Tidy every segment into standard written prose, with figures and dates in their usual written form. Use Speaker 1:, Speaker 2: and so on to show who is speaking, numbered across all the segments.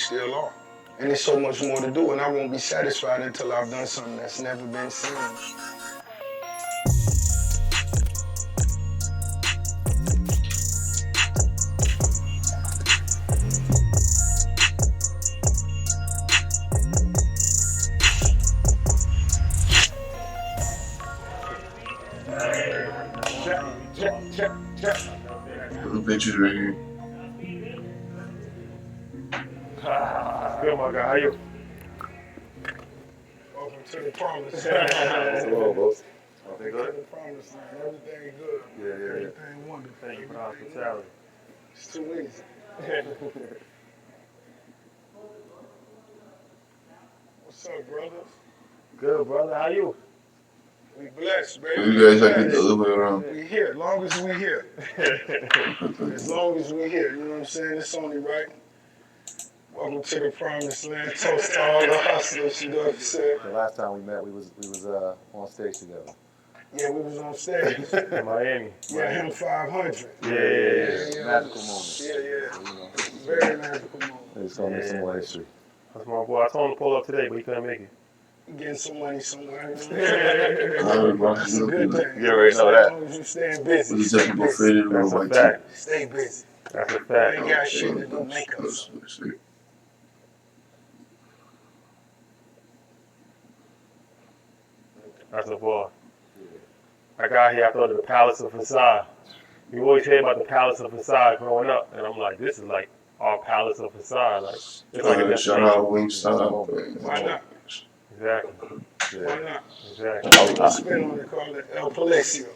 Speaker 1: still are. And there's so much more to do, and I won't be satisfied until I've done something that's never been seen.
Speaker 2: Check. The pictures right here.
Speaker 3: Good, my guy. How you?
Speaker 1: Welcome to the promised
Speaker 3: land.
Speaker 1: What's
Speaker 3: wrong, boss?
Speaker 1: Everything good? To the promised land. Everything good.
Speaker 3: Yeah.
Speaker 1: Everything wonderful.
Speaker 3: Thank you for the hospitality.
Speaker 1: It's too easy. What's up, brothers?
Speaker 3: Good, brother. How you?
Speaker 1: We blessed, baby.
Speaker 2: You guys like it the other way around.
Speaker 1: We here, as long as we here. As long as we here, you know what I'm saying? It's only right. Welcome to the promised land. Toast to all the hustlers, you know what I'm saying?
Speaker 4: The last time we met, we was on stage together.
Speaker 1: Yeah, we was on stage.
Speaker 3: In Miami.
Speaker 1: Yeah, him 500.
Speaker 4: Yeah. Magical moment.
Speaker 1: Yeah.
Speaker 4: So, you know,
Speaker 1: Very magical moment.
Speaker 4: it's gonna make some more history.
Speaker 3: That's my boy. I told him to pull up today, but he couldn't make it.
Speaker 1: Getting some money somewhere.
Speaker 2: That's
Speaker 1: That's a good thing.
Speaker 4: You already know that.
Speaker 1: As long as you staying busy.
Speaker 2: These are people faded
Speaker 3: That's
Speaker 2: on
Speaker 3: a
Speaker 2: white
Speaker 3: fact.
Speaker 1: Stay busy.
Speaker 3: That's a
Speaker 1: You
Speaker 3: fact.
Speaker 1: ain't got shit to do, make up.
Speaker 3: That's a boy. I got here, I thought of the Palace of Versailles. You always hear about the Palace of Versailles growing up, and I'm like, this is like our Palace of Versailles. Like, it's like a
Speaker 2: Shout
Speaker 3: destination.
Speaker 2: out Wingstop.
Speaker 1: Why not?
Speaker 3: Exactly.
Speaker 1: Why not?
Speaker 3: Exactly.
Speaker 1: I spin on it, call it El Palacio.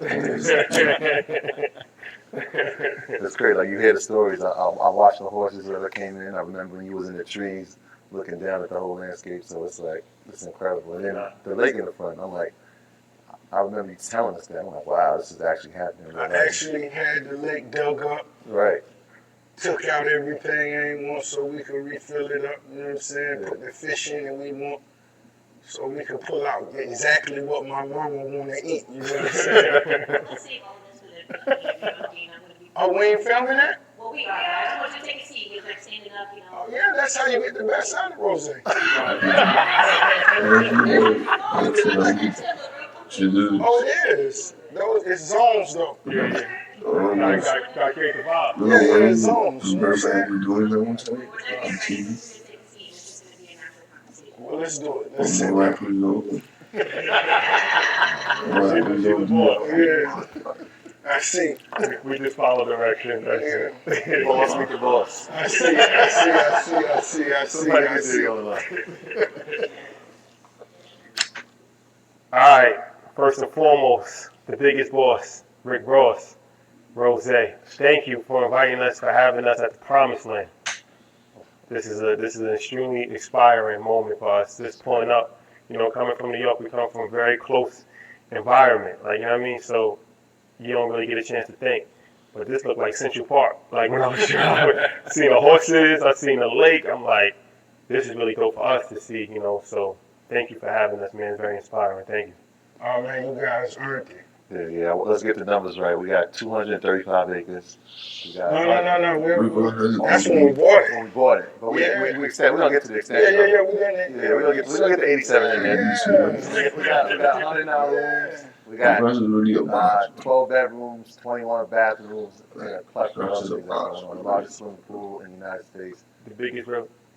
Speaker 4: It's crazy. Like you hear the stories. I watched the horses that came in. I remember when you was in the trees, looking down at the whole landscape. So it's like it's incredible. And then the lake in the front. I'm like, I remember you telling us that. I'm like, wow, this is actually happening.
Speaker 1: I actually had the lake dug up,
Speaker 4: Right.
Speaker 1: took out everything I ain't want so we could refill it up, you know what I'm saying?
Speaker 4: Yeah.
Speaker 1: Put the fish in and we want so we could pull out exactly what my mama want to eat, you know what I'm saying?
Speaker 5: We'll save all of this for the I'm gonna be.
Speaker 1: Oh, we ain't filming that?
Speaker 5: Well, we are. I just want you to take a seat. We're like standing up, you know.
Speaker 1: Oh, yeah, that's how you get the best out of rose. Oh, it is. Those, it's zones, though.
Speaker 3: Yeah. Gotta create the vibe.
Speaker 1: Yeah, it's zones. You know what I'm
Speaker 2: Remember
Speaker 1: saying?
Speaker 2: we doing that one time
Speaker 5: We're not
Speaker 2: on
Speaker 5: going to take a
Speaker 2: TV?
Speaker 5: seat. It's just going to be a natural conversation.
Speaker 1: Well, let's do it. Let's sit
Speaker 2: My
Speaker 1: down.
Speaker 2: rappers over.
Speaker 1: Yeah. I see.
Speaker 3: We just follow direction. That's it.
Speaker 1: Yeah.
Speaker 4: Boss meet the boss.
Speaker 1: I see.
Speaker 4: Somebody can see all that.
Speaker 3: All right. First and foremost, the biggest boss, Rick Ross, Rose. Thank you for inviting us, for having us at the Promised Land. This is an extremely inspiring moment for us. Just pulling up, you know, coming from New York, we come from a very close environment. Like, you know what I mean? So you don't really get a chance to think. But this looked like Central Park. Like when I was driving, I seen the horses, I seen the lake. I'm like, this is really dope for us to see, you know. So thank you for having us, man. It's very inspiring. Thank you.
Speaker 1: Oh, man, you guys earned it.
Speaker 4: Yeah. Well, let's get the numbers right. We got 235 acres. We got
Speaker 1: No. That's when we bought it.
Speaker 4: when we bought it. But we don't get to the extension.
Speaker 1: Yeah, we got it.
Speaker 4: Yeah, we don't get to 87 in there. We got 100 now rooms. We got 12 bedrooms, 21 bathrooms, and a plethora of things going on. The largest swimming pool in the United States.
Speaker 3: The biggest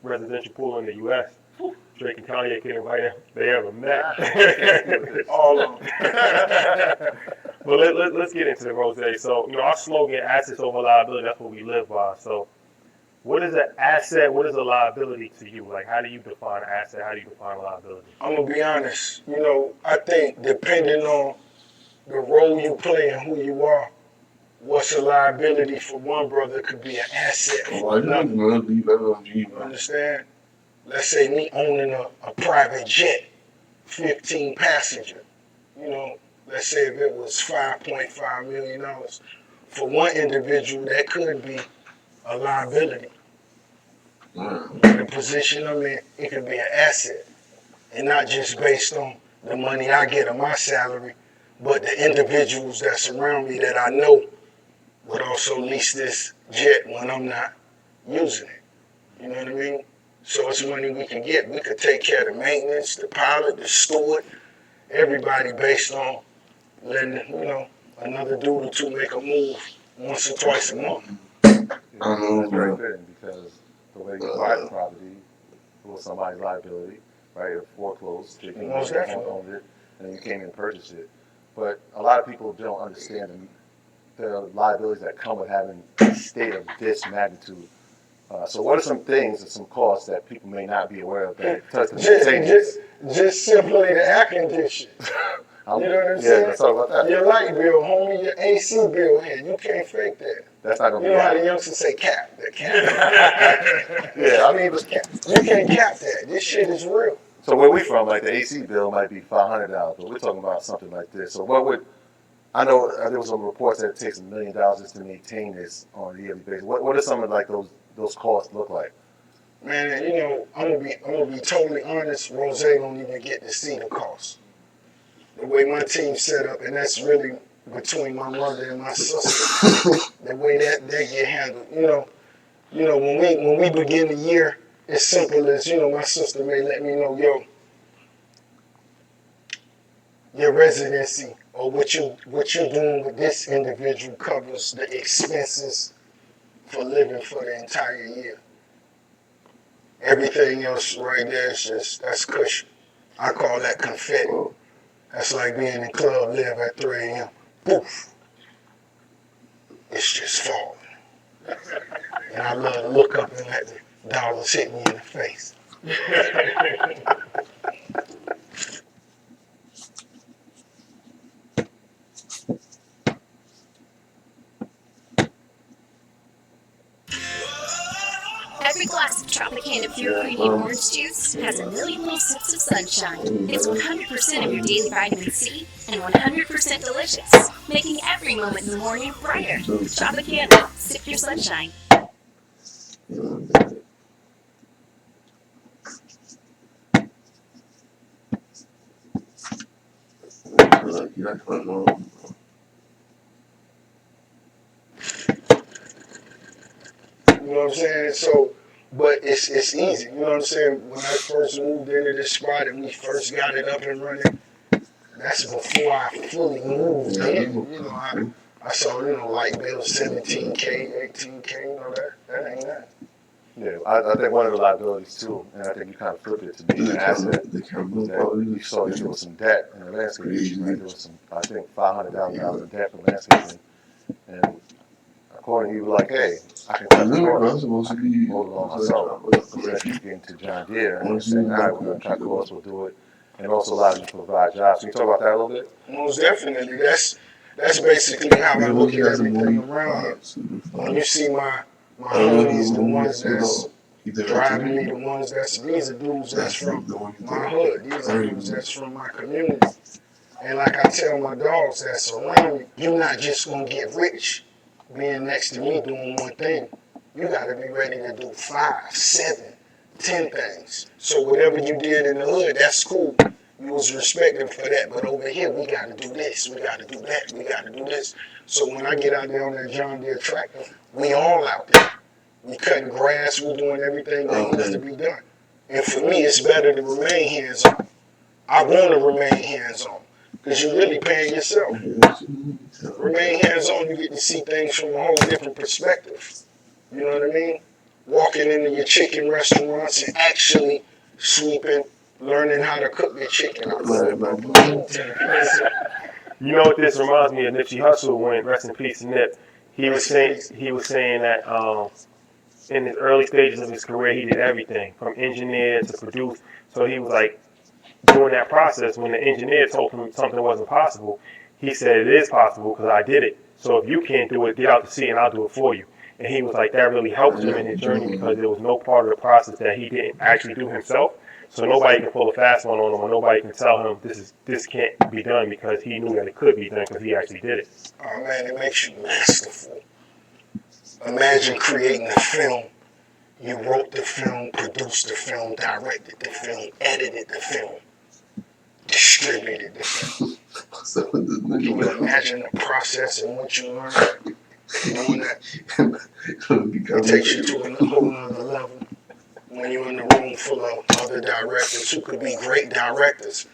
Speaker 3: residential pool in the U.S. Drake and Kanye couldn't invite him. They ever met.
Speaker 1: All of them.
Speaker 3: But let's get into the Rose. So, you know, our slogan, assets over liability, that's what we live by. So, what is an asset? What is a liability to you? Like, how do you define an asset? How do you define a liability?
Speaker 1: I'm going to be honest. You know, I think depending on the role you play and who you are, what's a liability for one brother could be an asset for another. You understand? Let's say me owning a private jet, 15 passenger. You know, let's say if it was $5.5 million. For one individual, that could be a liability. In the position I'm in, it could be an asset. And not just based on the money I get on my salary, but the individuals that surround me that I know would also lease this jet when I'm not using it. You know what I mean? So it's money we can get. We could take care of the maintenance, the pilot, the steward, everybody based on letting, another dude or two make a move once or twice a month.
Speaker 4: That's very fitting because the way you buy the property was somebody's liability, right? It foreclosed, taking
Speaker 1: Most definitely.
Speaker 4: owned it, and then you came in and purchased it. But a lot of people don't understand the liabilities that come with having a state of this magnitude. So what are some things and some costs that people may not be aware of that touch the
Speaker 1: Just simply the air conditioning. You know what I'm saying?
Speaker 4: Let's talk about that.
Speaker 1: Your light bill, homie, your AC bill here. You can't fake that.
Speaker 4: That's not going to
Speaker 1: You
Speaker 4: be
Speaker 1: know how the
Speaker 4: happening.
Speaker 1: youngsters say cap. The cap.
Speaker 4: Yeah, I mean, but
Speaker 1: You can't cap that. This shit is real.
Speaker 4: so where we from, like the AC bill might be $500, but we're talking about something like this. So what would I know there was some reports that it takes $1 million just to maintain this on a yearly basis. What are some of like those costs look like?
Speaker 1: Man, I'm gonna be totally honest. Rose don't even get to see the cost. The way my team's set up, and that's really between my mother and my sister. The way that get handled. When we begin the year, it's simple as my sister may let me know, your residency or what you're doing with this individual covers the expenses for living for the entire year. Everything else right there is that's cushion. I call that confetti. That's like being in Club Live at 3 a.m. Poof. It's just falling. And I love to look up and let the dollars hit me in the face.
Speaker 6: Every glass of Tropicana Pure Premium Orange Juice has a million little sips of sunshine. It's 100% of your daily vitamin C and 100% delicious, making every moment in the morning brighter. Tropicana, sip your sunshine.
Speaker 1: You know what I'm saying? So, but it's easy. You know what I'm saying? When I first moved into this spot and we first got it up and running, that's before I fully moved in. I saw, light bill 17K, 18K, that ain't that.
Speaker 4: Yeah, I think one of the liabilities too, and I think you kind of flipped it to being an asset, is that you saw that there was some debt in the landscaping. Right? There was some, I think, $500,000 in debt for landscaping, and according to you, like, hey, I can cut the cost. I can hold it on myself. So then you get into John Deere and saying, all right, we're going to cut costs, we'll do it, and also allow you to provide jobs. Can you talk about that a little bit?
Speaker 1: Most definitely. That's basically how I look at everything around here. When you see my homies, the ones that's driving me, these are dudes that's from my hood. These are dudes that's from my community. And like I tell my dogs that's around me, you're not just gonna get rich being next to me doing one thing. You gotta be ready to do 5, 7, 10 things. So whatever you did in the hood, that's cool. You was respected for that. But over here, we gotta do this, we gotta do that, we gotta do this. So when I get out there on that John Deere tractor, we all out there. We cutting grass, we doing everything that needs to be done. And for me, it's better to remain hands-on. I want to remain hands-on because you're really paying yourself. Remain hands-on, you get to see things from a whole different perspective. You know what I mean? Walking into your chicken restaurants and actually sweeping, learning how to cook your chicken.
Speaker 3: You know what this reminds me of? Nipsey Hussle, when rest in peace to Nip. He was saying that in the early stages of his career, he did everything from engineer to produce. So he was like, during that process, when the engineer told him something wasn't possible, he said it is possible because I did it. So if you can't do it, get out to sea and I'll do it for you. And he was like, that really helped him in his journey because there was no part of the process that he didn't actually do himself. So nobody can pull a fast one on him, or nobody can tell him this can't be done because he knew that it could be done because he actually did it.
Speaker 1: Oh man, it makes you masterful. Imagine creating a film. You wrote the film, produced the film, directed the film, edited the film, distributed the film. Can you imagine the process and what you learned doing that? It takes you to a whole nother level. when you're in the room full of other directors who could be great directors.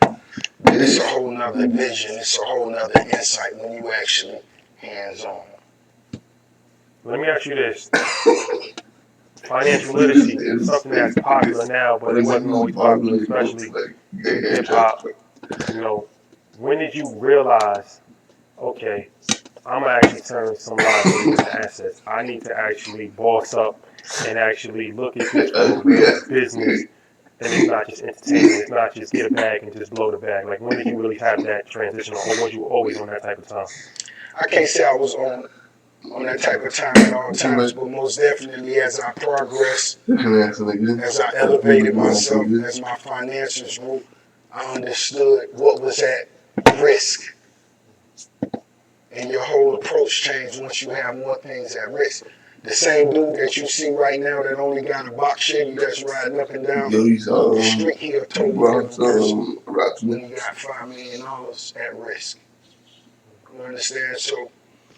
Speaker 1: It's a whole nother vision. It's a whole nother insight when you actually hands-on.
Speaker 3: Let me ask you this. Financial literacy is something that's popular now, but it wasn't always popular, especially in hip-hop. You know, when did you realize, okay, I'm going to actually turn some liabilities into assets. I need to actually boss up and actually look at this from a real business. And it's not just entertainment. It's not just get a bag and just blow the bag. Like, when did you really have that transition, or was you always on that type of time?
Speaker 1: I can't say I was on that type of time at all times, but most definitely as I progressed, as I elevated myself, as my finances grew, I understood what was at risk. And your whole approach changed once you have more things at risk. The same dude that you see right now that only got a box Chevy that's riding up and down the street here, totally different person when he got $5 million at risk. You understand? So,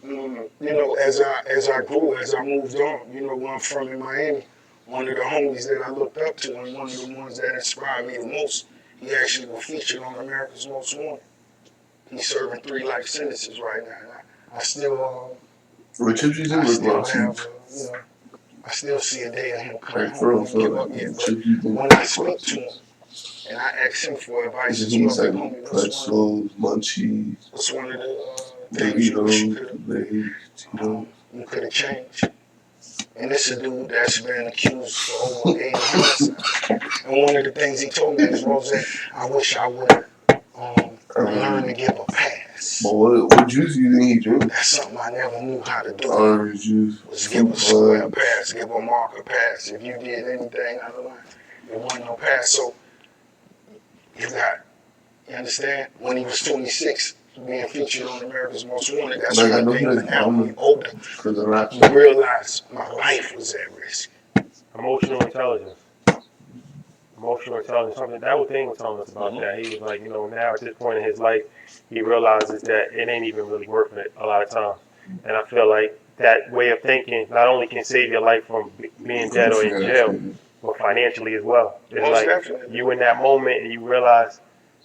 Speaker 1: you know, as I grew, as I moved on, you know, where I'm from in Miami, one of the homies that I looked up to and one of the ones that inspired me the most, he actually was featured on America's Most Wanted. He's serving 3 life sentences right now. And I still have, you know, I still see a day of him coming home. He didn't give up yet. But when I speak to him and I ask him for advice as well, like, homie, what's one of the things you wish you could have changed? And this is a dude that's been accused for over 8 homicides. And one of the things he told me is, Rose, I wish I would have learned to give a pass.
Speaker 2: What juice do you think he drinks?
Speaker 1: That's something I never knew how to do.
Speaker 2: Orange juice.
Speaker 1: Was give a square pass, give a marker pass. If you did anything out of line, it wasn't no pass. So you understand? When he was 26, being featured on America's Most Wanted, that's one thing. But now when you're older, you realize my life was at risk.
Speaker 3: Emotional intelligence. Emotional intelligence, something that was Dane was telling us about that. He was like, you know, now at this point in his life, he realizes that it ain't even really worth it a lot of times. And I feel like that way of thinking not only can save your life from being dead or in jail, but financially as well. It's
Speaker 1: Most
Speaker 3: like
Speaker 1: definitely.
Speaker 3: you in that moment and you realize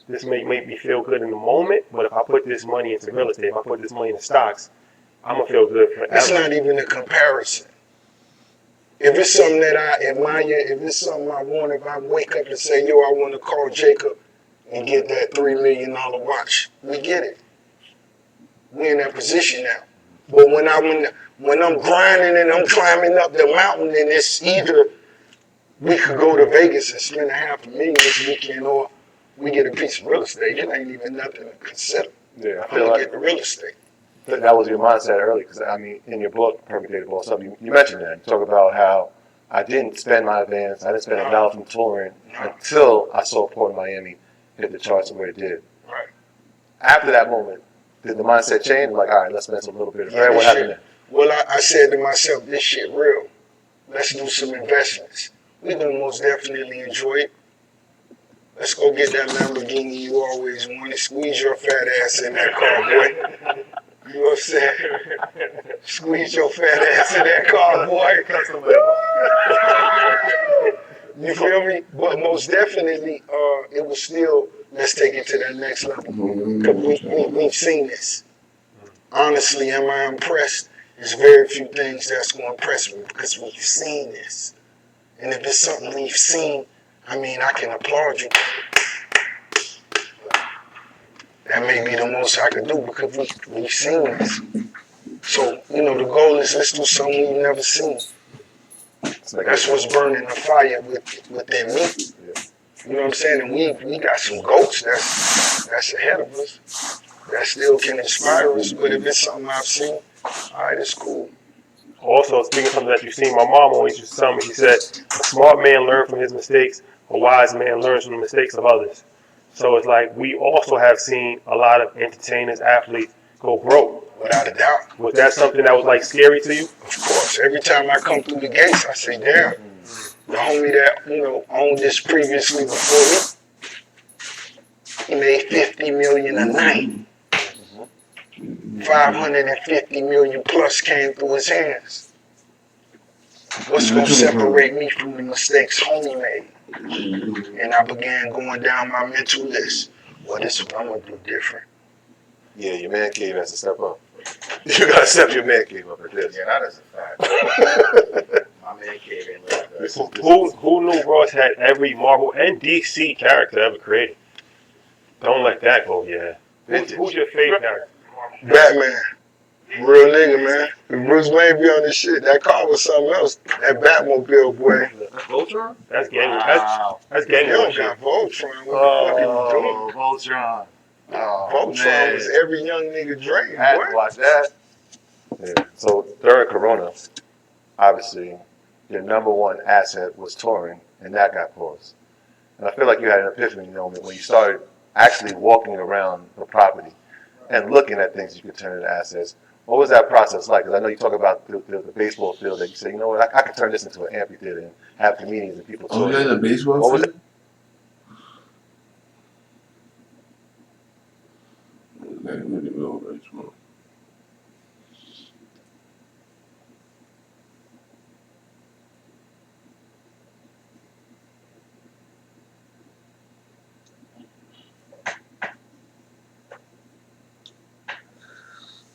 Speaker 3: this may make me feel good in the moment, but if I put this money into real estate, if I put this money into stocks, I'm going to feel good forever.
Speaker 1: It's not even a comparison. If it's something that I admire, if it's something I want, if I wake up and say, yo, I want to call Jacob and get that $3 million watch, we get it. We're in that position now. But when I'm grinding and I'm climbing up the mountain, and it's either we could go to Vegas and spend $500,000 this weekend, or we get a piece of real estate. It ain't even nothing to consider.
Speaker 4: Yeah, I
Speaker 1: I'm
Speaker 4: feel
Speaker 1: gonna
Speaker 4: like
Speaker 1: get the real estate.
Speaker 4: that was your mindset early, because I mean, in your book, Perfect Day to Boss Up, you mentioned that. You talk about how I didn't spend my advance, I didn't spend $1 from touring until I saw Port of Miami hit the charts the way it did.
Speaker 1: Right.
Speaker 4: After that moment, did the mindset change? Like, all right, let's spend a little bit of bread. What happened then?
Speaker 1: Well, I said to myself, this shit real. Let's do some investments. We're gonna most definitely enjoy it. Let's go get that Lamborghini you always wanted. Squeeze your fat ass in that car, boy. You know what I'm saying? Squeeze your fat ass in that car, boy. You feel me? But most definitely, it was still, let's take it to that next level. Because we've seen this. Honestly, am I impressed? There's very few things that's going to impress me because we've seen this. And if it's something we've seen, I mean, I can applaud you. That may be the most I could do because we've seen this. So, you know, the goal is let's do something we've never seen. That's what's burning the fire within me. You know what I'm saying? And we got some goats that's ahead of us that still can inspire us. But if it's something I've seen, all right, it's cool.
Speaker 3: Also, speaking of something that you've seen, my mom always used to tell me, she said, a smart man learns from his mistakes, a wise man learns from the mistakes of others. So it's like we also have seen a lot of entertainers, athletes go broke.
Speaker 1: Without a doubt.
Speaker 3: Was that something that was like scary to you?
Speaker 1: Of course. Every time I come through the gates, I say, damn, the homie that, you know, owned this previously before me, he made $50 million a night. 550 million plus came through his hands. What's gonna separate me from the mistakes homie made? And I began going down my mental list. Well, this is what I'm gonna do different.
Speaker 4: Yeah, your man cave has to step up. You gotta step your man cave up at this.
Speaker 7: Yeah, that is a fact. My man cave ain't like that.
Speaker 3: Who knew Ross had every Marvel and DC character ever created? Don't let that go, yeah. Who's your favorite character?
Speaker 1: Batman. Real nigga, man. If Bruce Wayne be on this shit, that car was something else. That Batmobile, boy.
Speaker 7: Voltron?
Speaker 3: That's gang.
Speaker 7: Wow.
Speaker 3: That's
Speaker 1: You
Speaker 3: gang
Speaker 1: don't
Speaker 3: war shit.
Speaker 1: got Voltron. What the fuck are you doing?
Speaker 7: Voltron. Oh,
Speaker 1: Voltron
Speaker 7: man.
Speaker 1: was every young nigga dream,
Speaker 7: I had to
Speaker 1: boy.
Speaker 7: watch that.
Speaker 4: Yeah. So during Corona, obviously, your number one asset was touring, and that got paused. And I feel like you had an epiphany moment when you started actually walking around the property and looking at things you could turn into assets. What was that process like? Because I know you talk about the baseball field that you say, you know what, I could turn this into an amphitheater and have comedians and people
Speaker 2: Oh,
Speaker 4: touring.
Speaker 2: yeah, the baseball
Speaker 4: What was
Speaker 2: field? Like, really real baseball.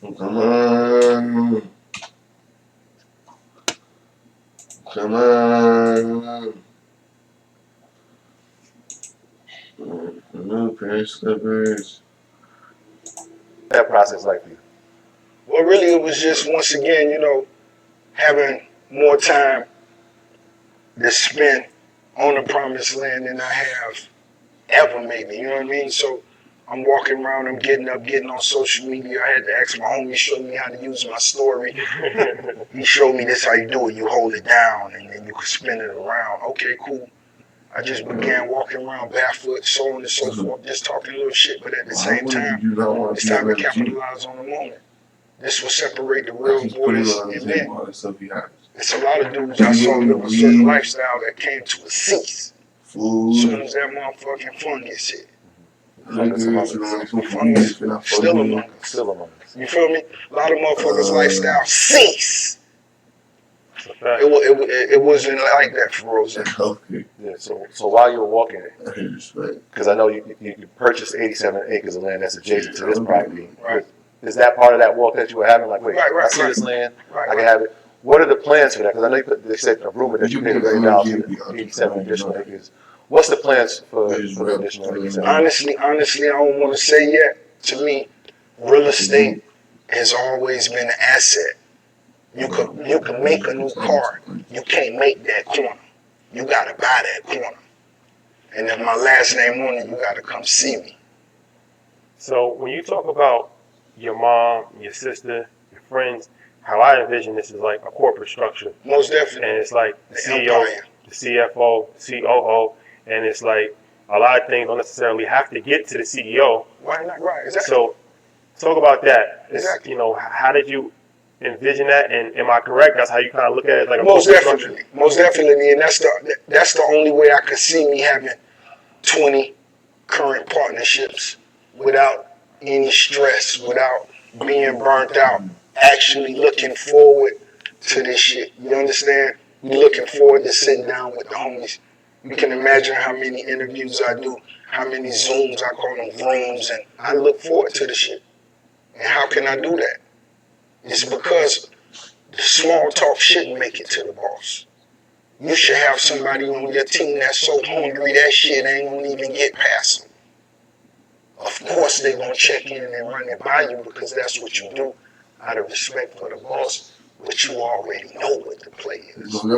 Speaker 2: Come on. Come on. No pair slippers.
Speaker 4: that process like for you?
Speaker 1: Well, really, it was just, once again, having more time to spend on the promised land than I have ever, maybe. You know what I mean? So I'm walking around, I'm getting up, getting on social media. I had to ask my homie, show me how to use my story. He showed me this how you do it. You hold it down and then you can spin it around. Okay, cool. I just began walking around barefoot, so on and so forth, just talking a little shit, but at the same time, it's time to capitalize on the moment. This will separate the real boys and men. It's a lot of dudes I saw live a certain lifestyle that came to a cease. As soon as that motherfucking fungus hit. Fungus still among us.
Speaker 4: Still among us.
Speaker 1: You feel me? A lot of motherfuckers' lifestyle cease. It wasn't like that for Rose.
Speaker 4: Yeah. So while you were walking, because I know you purchased 87 acres of land that's adjacent to this property.
Speaker 1: Right.
Speaker 4: Is that part of that walk that you were having? Like, wait,
Speaker 1: Right,
Speaker 4: I see this land,
Speaker 1: Right.
Speaker 4: I can have it. What are the plans for that? Because I know they said a rumor that you paid $1 million for 87 additional acres. What's the plans for the additional acres?
Speaker 1: Honestly, I don't want to say yet. To me, real estate has always been an asset. You can make a new car. You can't make that corner. You gotta buy that corner. And if my last name on it, you gotta come see me.
Speaker 3: So when you talk about your mom, your sister, your friends, how I envision this is like a corporate structure.
Speaker 1: Most definitely.
Speaker 3: And it's like the
Speaker 1: The
Speaker 3: CEO,
Speaker 1: empire.
Speaker 3: the CFO, COO, and it's like a lot of things don't necessarily have to get to the CEO.
Speaker 1: Why not? Right. Exactly.
Speaker 3: So talk about that.
Speaker 1: Exactly.
Speaker 3: How did you envision that? And am I correct? That's how you kind of look at it, like a
Speaker 1: Most
Speaker 3: corporate
Speaker 1: definitely.
Speaker 3: structure?
Speaker 1: Most definitely. And that's the only way I could see me having 20 current partnerships without any stress, without being burnt out, actually looking forward to this shit. You understand? We looking forward to sitting down with the homies. You can imagine how many interviews I do, how many Zooms, I call them rooms, and I look forward to the shit. And how can I do that? It's because the small talk shouldn't make it to the boss. You should have somebody on your team that's so hungry that shit ain't gonna even get past them. Of course they're gonna check in and run it by you because that's what you do out of respect for the boss, but you already know what the play is. And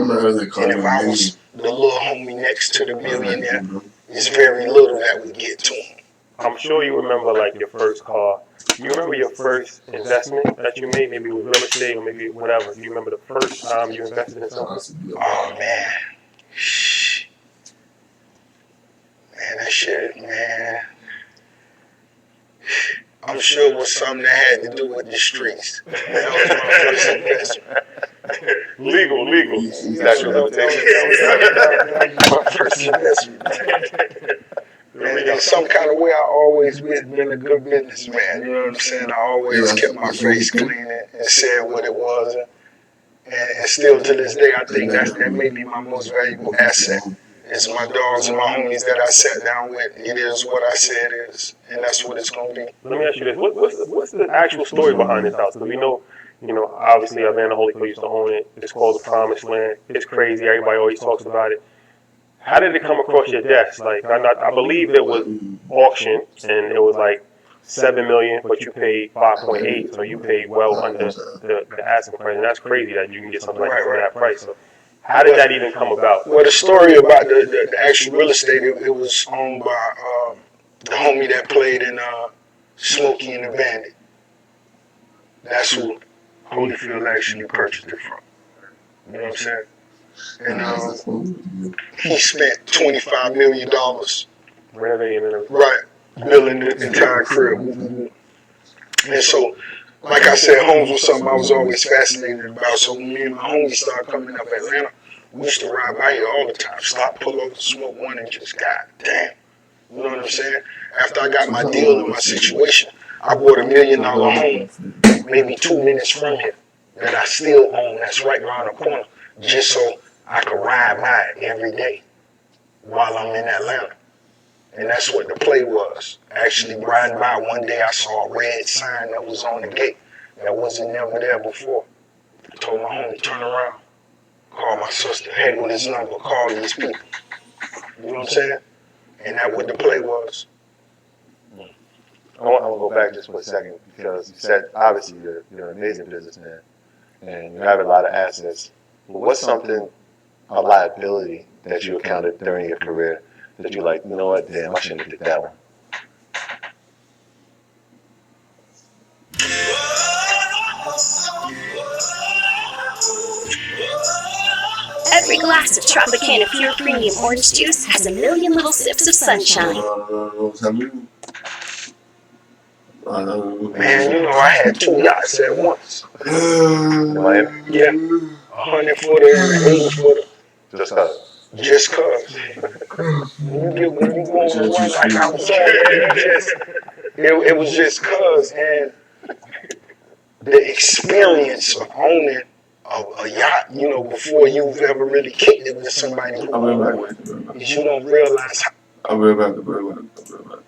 Speaker 1: if I was the little homie next to the millionaire, it's very little that would get to him.
Speaker 3: I'm sure you remember like your first car. Do you remember your first investment that you made? Maybe it was real estate or maybe whatever. Do you remember the first time you invested in something?
Speaker 1: Oh man. Man, that shit, man. I'm sure it was something that had to do with the streets. That was my first investment.
Speaker 3: Legal.
Speaker 4: Statute of limitations.
Speaker 1: My first investment. And in some kind of way, I always been a good businessman. You know what I'm saying? I always kept my face clean and said what it was. And still to this day, I think that may be my most valuable asset. It's my dogs and my homies that I sat down with. It is what I said it is, and that's what it's gonna be.
Speaker 3: Let me ask you this: what's the actual story behind this house? Because we know, obviously Atlanta Holy Ghost used to own it. It's called the Promised Land. It's crazy. Everybody always talks about it. How did it come across your desk? Like, I believe it was auctioned, and it was like $7 million, but you paid 5.8, so you paid well under the asking price, and that's crazy that you can get something like that for that price. So, how did that even come about?
Speaker 1: Well, the story about the actual real estate, it was owned by the homie that played in Smokey and the Bandit. That's who Holyfield actually purchased it from. You know what I'm saying? And he spent $25 million,
Speaker 3: Renovating and everything.
Speaker 1: right, building the entire crib. And so, like I said, homes was something I was always fascinated about. So when me and my homies started coming up Atlanta, we used to ride by here all the time. Stop, pull over, smoke one, and just, God damn. You know what I'm saying? After I got my deal and my situation, I bought $1 million home maybe 2 minutes from here that I still own. That's right around the corner, just so I could ride by it every day while I'm in Atlanta. And that's what the play was. Actually riding by one day, I saw a red sign that was on the gate that wasn't never there before. I told my homie, turn around, call my sister, hey, with his number, call these people. You know what I'm saying? And that's what the play was.
Speaker 4: I want to go back just for a second because you said obviously you're an amazing businessman and you have a lot of assets. But what's something, a liability that you encountered during your career that you're like, you know what, damn, I shouldn't have did that one?
Speaker 6: Every glass of Tropicana Pure Premium Orange Juice has a million little sips of sunshine.
Speaker 1: Man, I had 2 yachts at once. Yeah, 100-footer and an 80-footer.
Speaker 4: Just cause.
Speaker 1: Just cause. When you go on a run like I was on, it was just cause. And the experience of owning a yacht, before you've ever really kicked it with somebody who owns it, is you don't realize how.
Speaker 2: I'll be right back.